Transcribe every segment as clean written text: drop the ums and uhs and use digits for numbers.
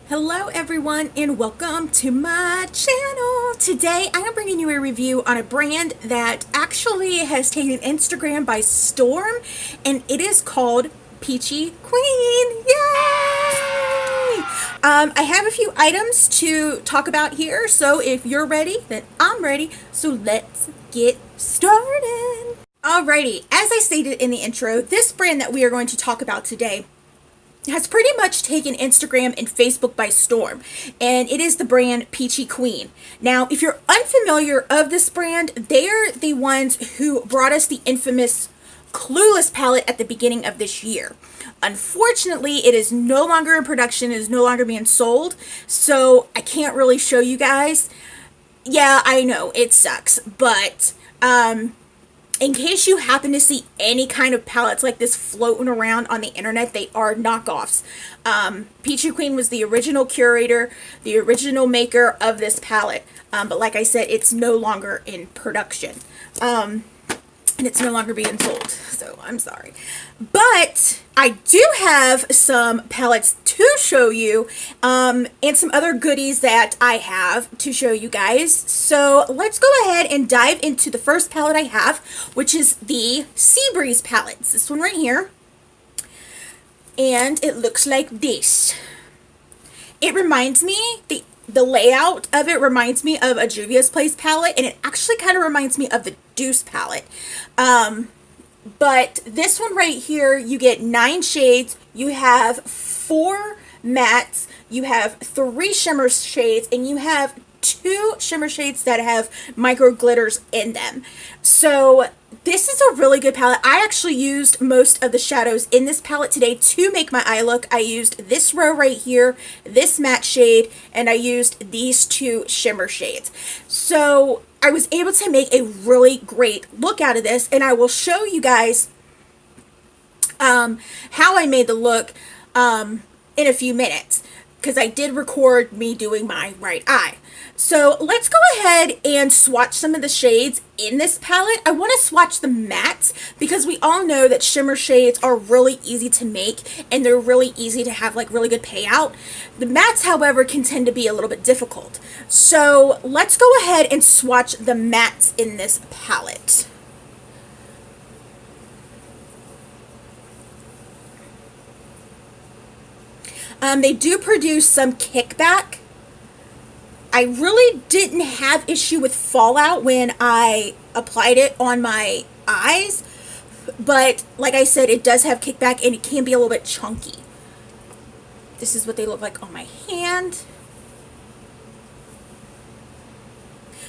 Hello everyone and welcome to my channel. Today I am bringing you a review on a brand that actually has taken Instagram by storm, and it is called Peachy Queen. Yay! I have a few items to talk about here, so if you're ready, then I'm ready. So let's get started. Alrighty, as I stated in the intro, this brand that we are going to talk about today has pretty much taken Instagram and Facebook by storm, and it is the brand Peachy Queen. Now, if you're unfamiliar of this brand, they're the ones who brought us the infamous Clueless palette at the beginning of this year. Unfortunately, it is no longer in production, it is no longer being sold, so I can't really show you guys. Yeah, I know, it sucks, but in case you happen to see any kind of palettes like this floating around on the internet, they are knockoffs. Peachy Queen was the original curator, the original maker of this palette. But like I said, it's no longer in production. And it's no longer being sold, so I'm sorry. But I do have some palettes to show you, and some other goodies that I have to show you guys. So let's go ahead and dive into the first palette I have, which is the Sea Breeze palette. It's this one right here. And it looks like this. It reminds me, the layout of it reminds me of a Juvia's Place palette, and it actually kind of reminds me of the Deuce palette. But this one right here, you get 9 shades, you have 4 mattes, you have 3 shimmer shades, and you have 2 shimmer shades that have micro glitters in them. So this is a really good palette. I actually used most of the shadows in this palette today to make my eye look. I used this row right here, this matte shade, and I used these 2 shimmer shades. So I was able to make a really great look out of this, and I will show you guys how I made the look in a few minutes, because I did record me doing my right eye. So let's go ahead and swatch some of the shades in this palette. I want to swatch the mattes because we all know that shimmer shades are really easy to make and they're really easy to have like really good payout. The mattes, however, can tend to be a little bit difficult. So let's go ahead and swatch the mattes in this palette. They do produce some kickback. I really didn't have issue with fallout when I applied it on my eyes, but like I said, it does have kickback and it can be a little bit chunky. This is what they look like on my hand.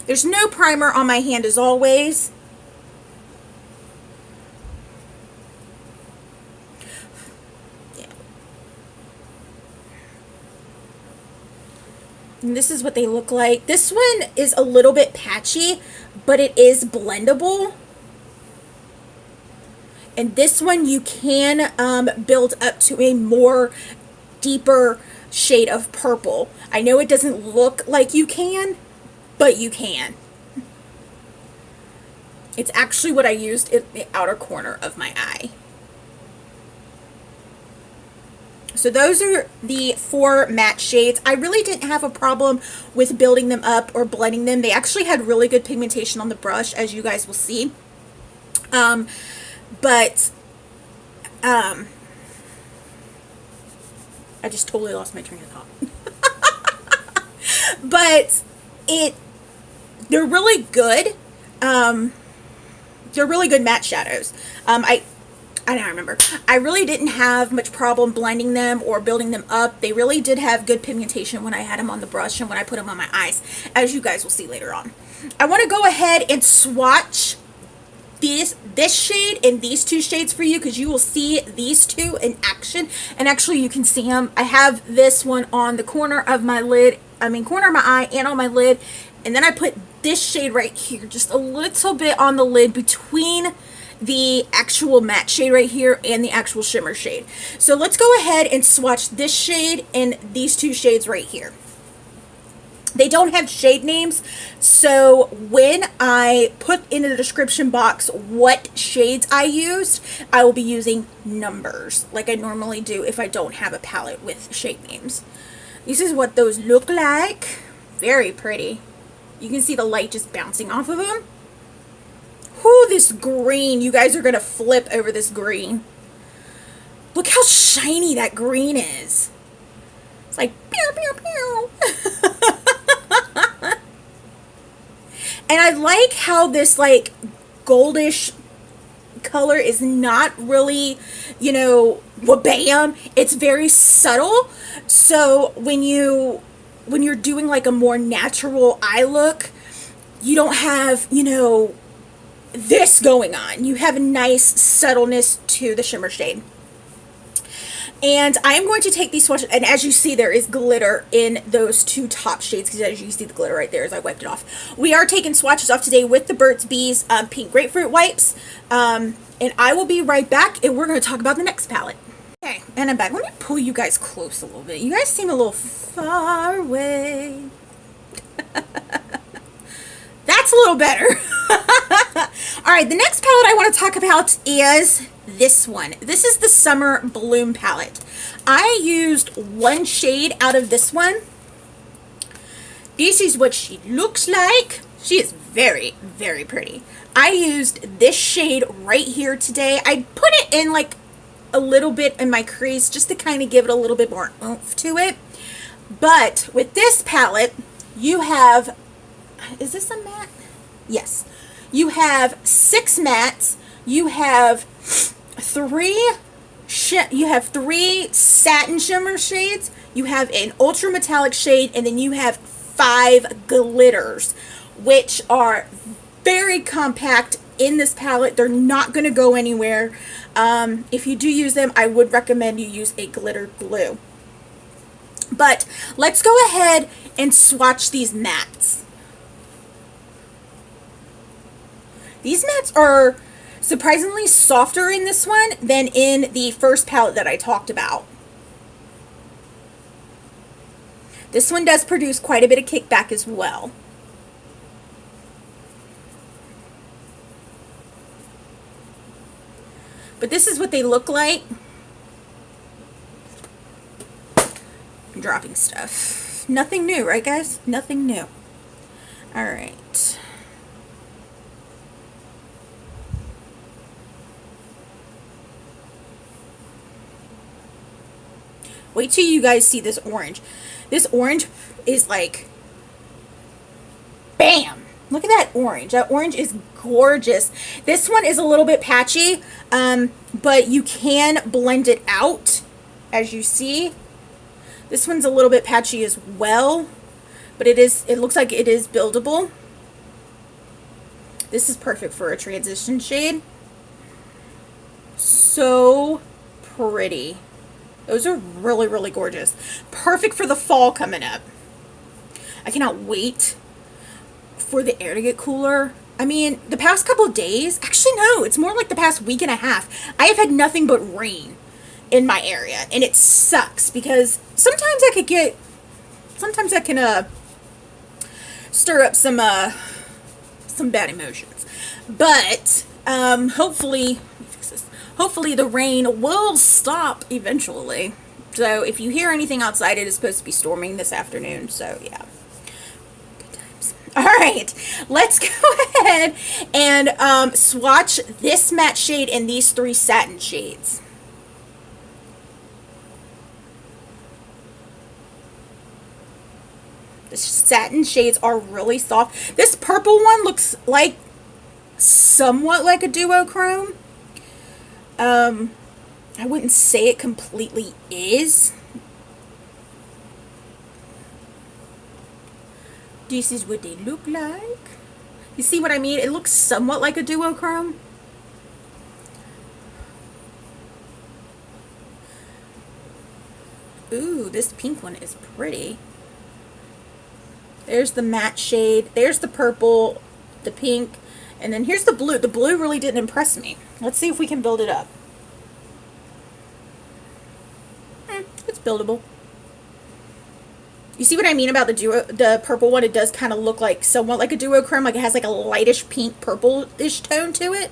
There's no primer on my hand as always. And this is what they look like. This one is a little bit patchy, but it is blendable. And this one you can build up to a more deeper shade of purple. I know it doesn't look like you can, but you can. It's actually what I used in the outer corner of my eye. So those are the 4 matte shades. I really didn't have a problem with building them up or blending them. They actually had really good pigmentation on the brush, as you guys will see. I just totally lost my train of thought. But they're really good. They're really good matte shadows. I don't remember. I really didn't have much problem blending them or building them up. They really did have good pigmentation when I had them on the brush and when I put them on my eyes, as you guys will see later on. I want to go ahead and swatch this shade and these 2 shades for you, because you will see these 2 in action. And actually you can see them. I have this one on the corner of my lid, corner of my eye and on my lid. And then I put this shade right here, just a little bit on the lid between the actual matte shade right here and the actual shimmer shade. So let's go ahead and swatch this shade and these 2 shades right here. They don't have shade names, so when I put in the description box what shades I used, I will be using numbers like I normally do if I don't have a palette with shade names. This is what those look like. Very pretty. You can see the light just bouncing off of them. Whoo, this green. You guys are going to flip over this green. Look how shiny that green is. It's like, pew, pew, pew. And I like how this, like, goldish color is not really, you know, wabam. It's very subtle. So when you're doing like a more natural eye look, you don't have, you know, this going on. You have a nice subtleness to the shimmer shade. And I am going to take these swatches, and as you see, there is glitter in those two top shades, because as you see the glitter right there as I wiped it off. We are taking swatches off today with the Burt's Bees Pink Grapefruit Wipes. And I will be right back, and we're going to talk about the next palette. Okay, and I'm back. Let me pull you guys close a little bit. You guys seem a little far away. That's a little better. Alright, the next palette I want to talk about is this one. This is the Summer Bloom palette. I used one shade out of this one. This is what she looks like. She is very, very pretty. I used this shade right here today. I put it in like a little bit in my crease just to kind of give it a little bit more oomph to it. But with this palette, you have, is this a matte? Yes. You have 6 mattes. You have three satin shimmer shades. You have an ultra metallic shade, and then you have 5 glitters, which are very compact in this palette. They're not going to go anywhere. If you do use them, I would recommend you use a glitter glue. But let's go ahead and swatch these mattes. These mattes are surprisingly softer in this one than in the first palette that I talked about. This one does produce quite a bit of kickback as well. But this is what they look like. I'm dropping stuff. Nothing new, right guys? Nothing new. Alright. Wait till you guys see this orange. This orange is like, bam! Look at that orange. That orange is gorgeous. This one is a little bit patchy, but you can blend it out, as you see. This one's a little bit patchy as well, but it looks like it is buildable. This is perfect for a transition shade. So pretty. Those are really, really gorgeous. Perfect for the fall coming up. I cannot wait for the air to get cooler. I mean, the past couple of days, actually no, it's more like the past week and a half, I have had nothing but rain in my area, and it sucks because sometimes I can stir up some bad emotions. But hopefully the rain will stop eventually. So if you hear anything outside, it is supposed to be storming this afternoon. So yeah, good times. All right, let's go ahead and swatch this matte shade and these 3 satin shades. The satin shades are really soft. This purple one looks like somewhat like a duochrome. I wouldn't say it completely is. This is what they look like. You see what I mean? It looks somewhat like a duochrome. Ooh, this pink one is pretty. There's the matte shade. There's the purple, the pink, and then here's the blue. The blue really didn't impress me. Let's see if we can build it up. It's buildable. You see what I mean about the purple one? It does kind of look like somewhat like a duochrome. Like it has like a lightish pink purple-ish tone to it.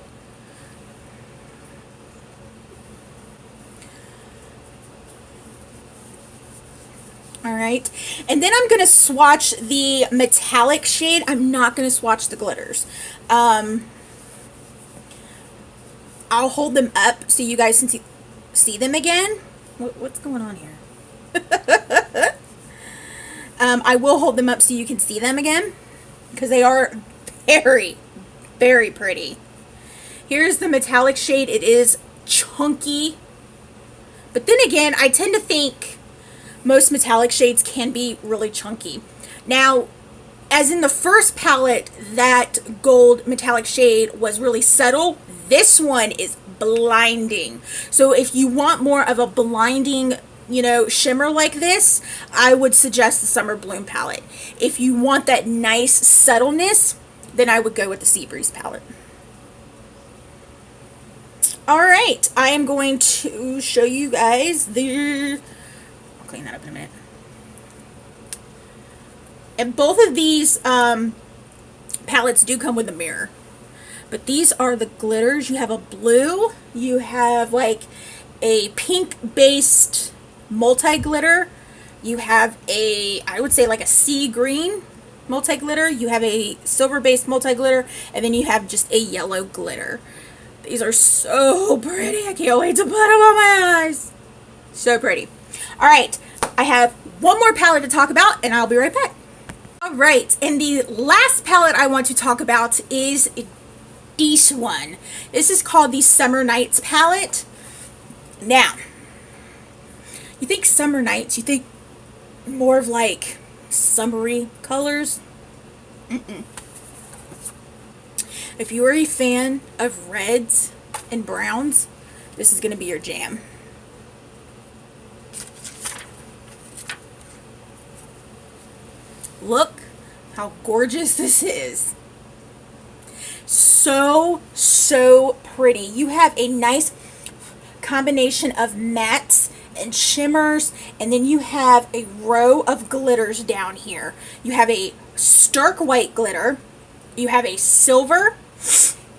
All right. And then I'm going to swatch the metallic shade. I'm not going to swatch the glitters. I'll hold them up so you guys can see them again. What's going on here? I will hold them up so you can see them again, because they are very, very pretty. Here's the metallic shade. It is chunky. But then again, I tend to think most metallic shades can be really chunky. Now, as in the first palette, that gold metallic shade was really subtle. This one is blinding. So if you want more of a blinding, you know, shimmer like this, I would suggest the Summer Bloom palette. If you want that nice subtleness, then I would go with the Sea Breeze palette. All right, I am going to show you guys the... I'll clean that up in a minute. And both of these palettes do come with a mirror. But these are the glitters. You have a blue, you have like a pink-based multi-glitter, you have a, I would say like a sea green multi-glitter, you have a silver-based multi-glitter, and then you have just a yellow glitter. These are so pretty. I can't wait to put them on my eyes. So pretty. All right, I have one more palette to talk about, and I'll be right back. All right, and the last palette I want to talk about is this one. This is called the Summer Nights palette. Now, you think Summer Nights, you think more of like summery colors? If you are a fan of reds and browns, this is going to be your jam. Look how gorgeous this is. So pretty. You have a nice combination of mattes and shimmers, and then you have a row of glitters down here. You have a stark white glitter, you have a silver,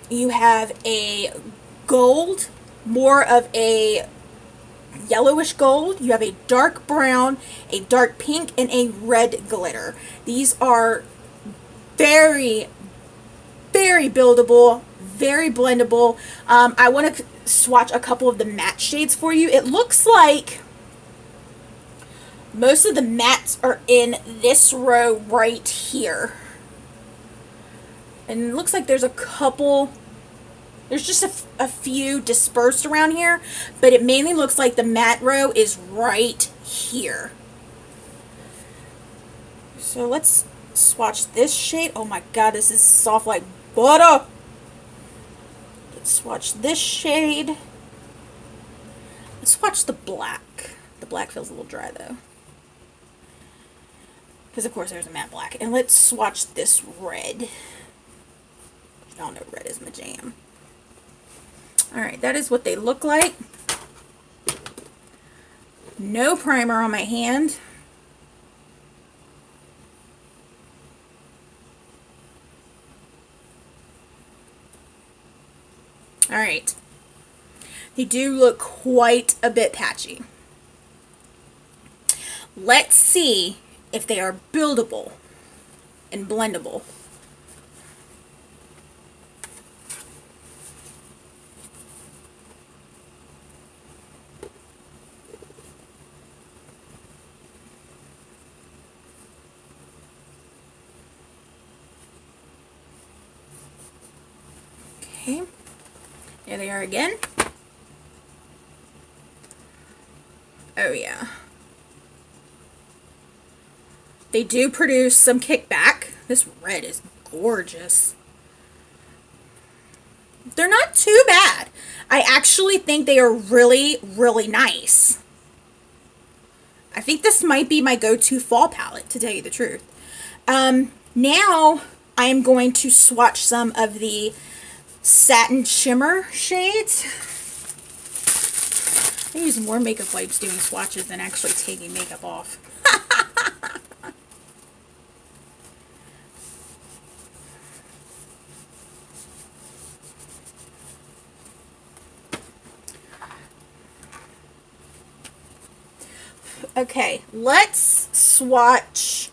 you have a gold, more of a yellowish gold, you have a dark brown, a dark pink, and a red glitter. These are very buildable, very blendable. I want to swatch a couple of the matte shades for you. It looks like most of the mattes are in this row right here. And it looks like there's a couple, there's just a few dispersed around here, but it mainly looks like the matte row is right here. So let's swatch this shade. Oh my god, this is soft like butter. Let's swatch this shade. Let's swatch the black. The black feels a little dry though, because of course there's a matte black. And let's swatch this red. Y'all know red is my jam. Alright, that is what they look like. No primer on my hand. Alright. They do look quite a bit patchy. Let's see if they are buildable and blendable. Okay. There they are again. Oh yeah. They do produce some kickback. This red is gorgeous. They're not too bad. I actually think they are really, really nice. I think this might be my go-to fall palette, to tell you the truth. Now I am going to swatch some of the satin shimmer shades. I use more makeup wipes doing swatches than actually taking makeup off. Okay, let's swatch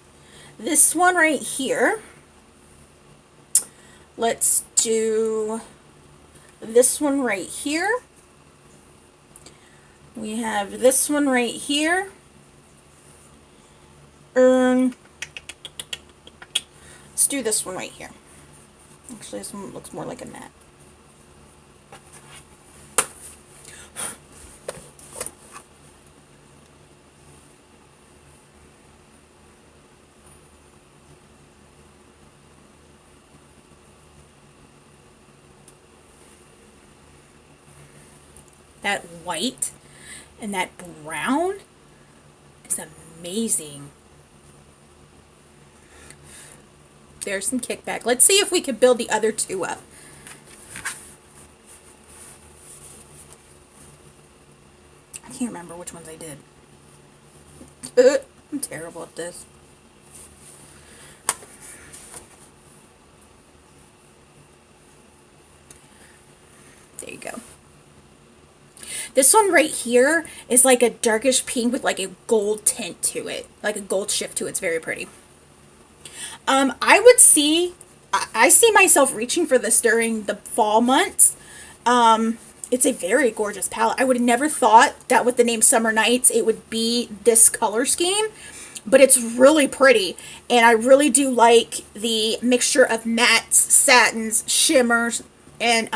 this one right here. Let's do this one right here. We have this one right here. Let's do this one right here. Actually, this one looks more like a matte. That white and that brown is amazing. There's some kickback. Let's see if we can build the other two up. I can't remember which ones I did. I'm terrible at this. There you go. This one right here is like a darkish pink with like a gold tint to it, like a gold shift to it. It's very pretty. I see myself reaching for this during the fall months. It's a very gorgeous palette. I would have never thought that with the name Summer Nights it would be this color scheme, but it's really pretty, and I really do like the mixture of mattes, satins, shimmers, and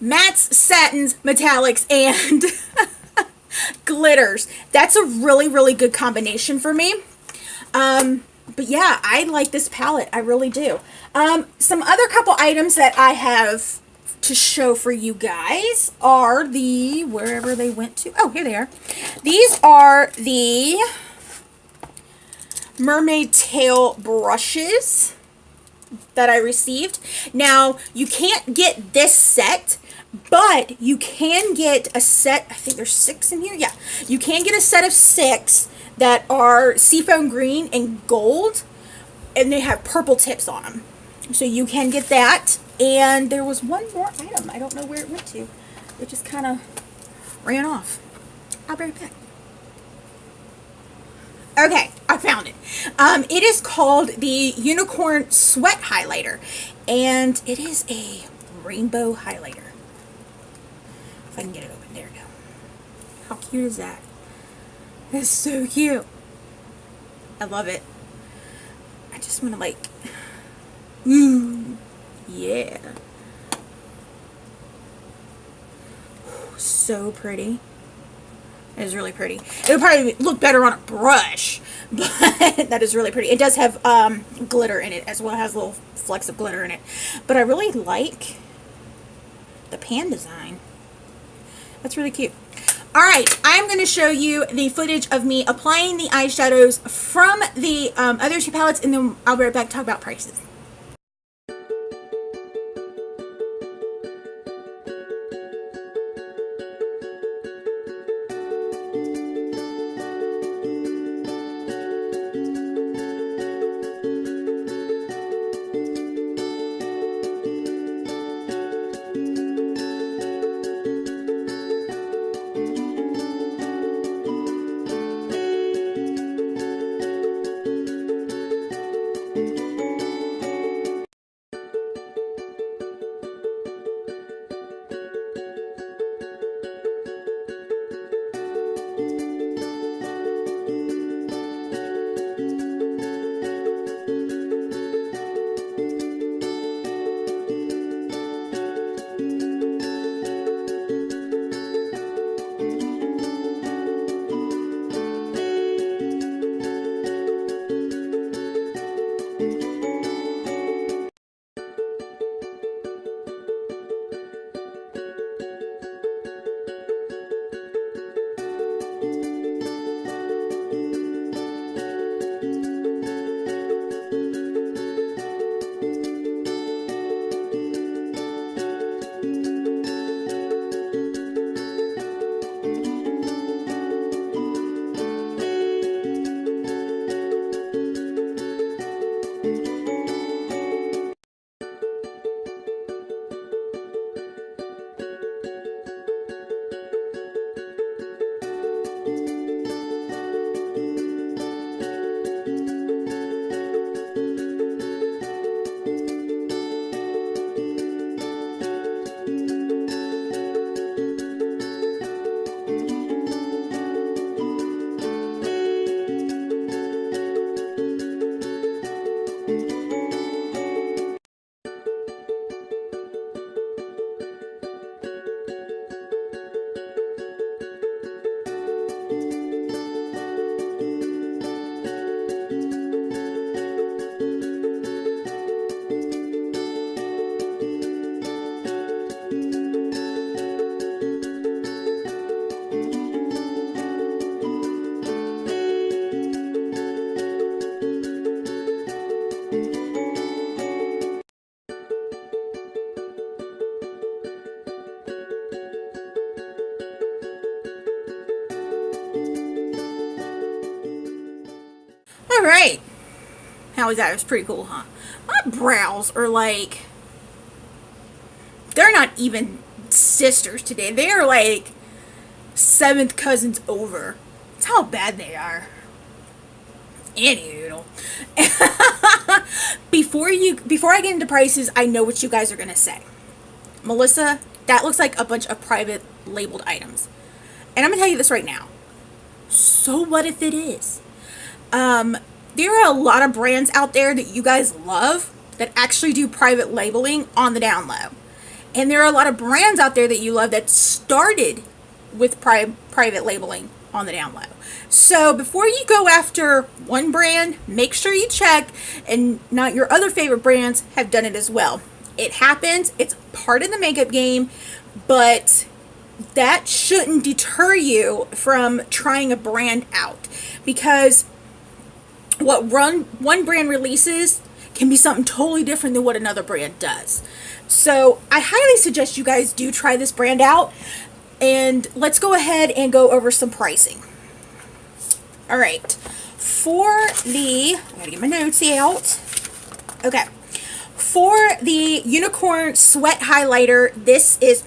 mattes, satins, metallics, and glitters. That's a really, really good combination for me. But yeah, I like this palette. I really do. Some other couple items that I have to show for you guys are the, wherever they went to. Oh, here they are. These are the mermaid tail brushes that I received. Now, you can't get this set, but you can get a set. I think there's 6 in here. Yeah, you can get a set of 6 that are seafoam green and gold, and they have purple tips on them. So you can get that. And there was one more item. I don't know where it went to. It just kind of ran off. I'll be right back. Okay, I found it. It is called the Unicorn Sweat Highlighter, and it is a rainbow highlighter. If I can get it open. There we go. How cute is that? It's so cute. I love it. I just want to like, ooh, yeah. So pretty. It is really pretty. It would probably look better on a brush, but that is really pretty. It does have glitter in it as well. It has little flecks of glitter in it. But I really like the pan design. That's really cute. Alright, I'm going to show you the footage of me applying the eyeshadows from the other 2 palettes, and then I'll be right back to talk about prices. right. How was that? It was pretty cool, huh? My brows are like, they're not even sisters today. They are like seventh cousins over. That's how bad they are. Anywho, before I get into prices, I know what you guys are gonna say. Melissa, that looks like a bunch of private labeled items. And I'm gonna tell you this right now. So what if it is? There are a lot of brands out there that you guys love that actually do private labeling on the down low. And there are a lot of brands out there that you love that started with private labeling on the down low. So before you go after one brand, make sure you check and not your other favorite brands have done it as well. It happens. It's part of the makeup game, but that shouldn't deter you from trying a brand out, because what one brand releases can be something totally different than what another brand does. So I highly suggest you guys do try this brand out, and let's go ahead and go over some pricing. All right, for the, I gotta get my notes out. Okay, for the Unicorn Sweat Highlighter, this is,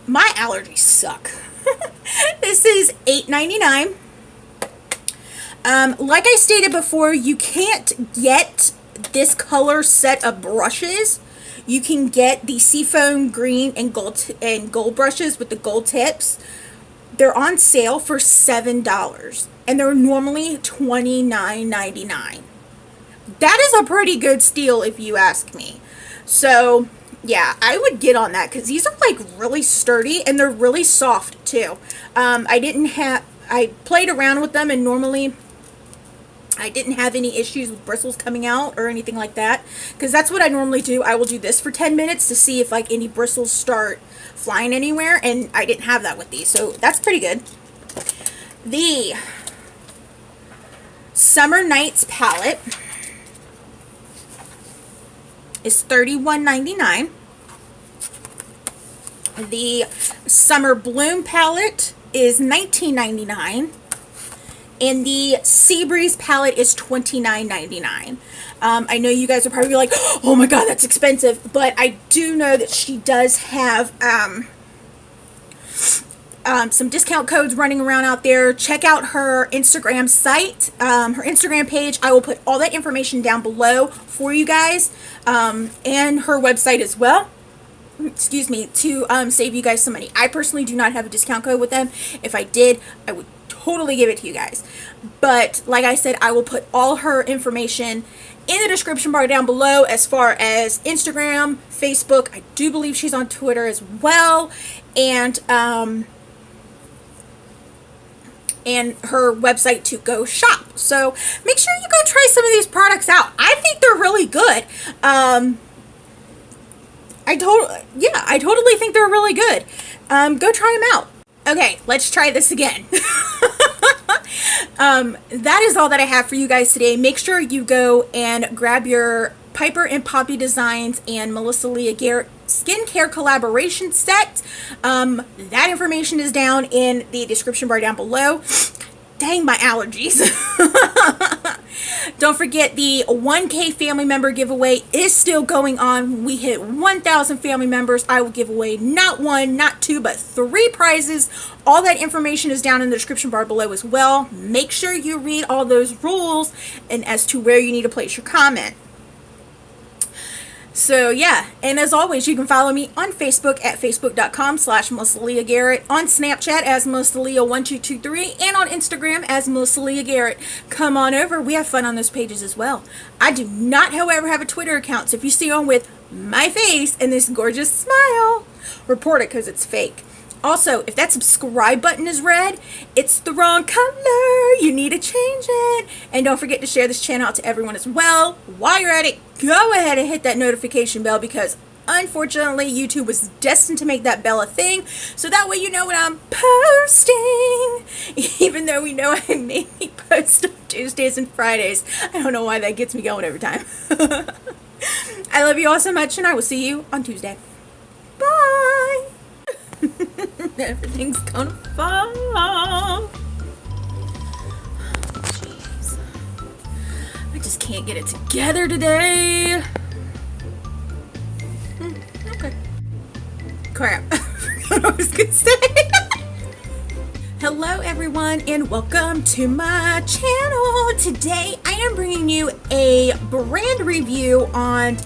my allergies suck. This is $8.99. Like I stated before, you can't get this color set of brushes. You can get the seafoam green and gold brushes with the gold tips. They're on sale for $7, and they're normally $29.99. That is a pretty good steal if you ask me. So yeah, I would get on that, because these are like really sturdy and they're really soft too. I played around with them, and normally I didn't have any issues with bristles coming out or anything like that, because that's what I normally do. I will do this for 10 minutes to see if like any bristles start flying anywhere, and I didn't have that with these, so that's pretty good. The Summer Nights palette is $31.99. The Summer Bloom palette is $19.99. And the Sea Breeze palette is $29.99. I know you guys are probably like, oh my god, that's expensive. But I do know that she does have some discount codes running around out there. Check out her Instagram site, her Instagram page. I will put all that information down below for you guys, and her website as well. Excuse me, to save you guys some money. I personally do not have a discount code with them. If I did, I would totally give it to you guys. But like I said, I will put all her information in the description bar down below, as far as Instagram, Facebook. I do believe she's on Twitter as well, and her website to go shop. So make sure you go try some of these products out. I think they're really good. I totally think they're really good. Go try them out. Okay, let's try this again. That is all that I have for you guys today. Make sure you go and grab your Piper and Poppy Designs and Melissa Leah Garrett skincare collaboration set. That information is down in the description bar down below. Dang, my allergies. Don't forget, the 1K family member giveaway is still going on. When we hit 1,000 family members, I will give away not one, not two, but 3 prizes. All that information is down in the description bar below as well. Make sure you read all those rules and as to where you need to place your comment. So yeah, and as always, you can follow me on Facebook at facebook.com/Melissa Leah Garrett, on Snapchat as Melissa Leah 1223, and on Instagram as Melissa Leah Garrett. Come on over, we have fun on those pages as well. I do not, however, have a Twitter account, so if you see on with my face and this gorgeous smile, report it, because it's fake. Also, if that subscribe button is red, it's the wrong color. You need to change it. And don't forget to share this channel out to everyone as well. While you're at it, go ahead and hit that notification bell, because unfortunately YouTube was destined to make that bell a thing, so that way you know when I'm posting. Even though we know I mainly post on Tuesdays and Fridays. I don't know why that gets me going every time. I love you all so much, and I will see you on Tuesday. Bye. Everything's gonna fall. Jeez. can't get it together today. Okay. Crap. I forgot what I was gonna say. Hello everyone and welcome to my channel. Today I am bringing you a brand review on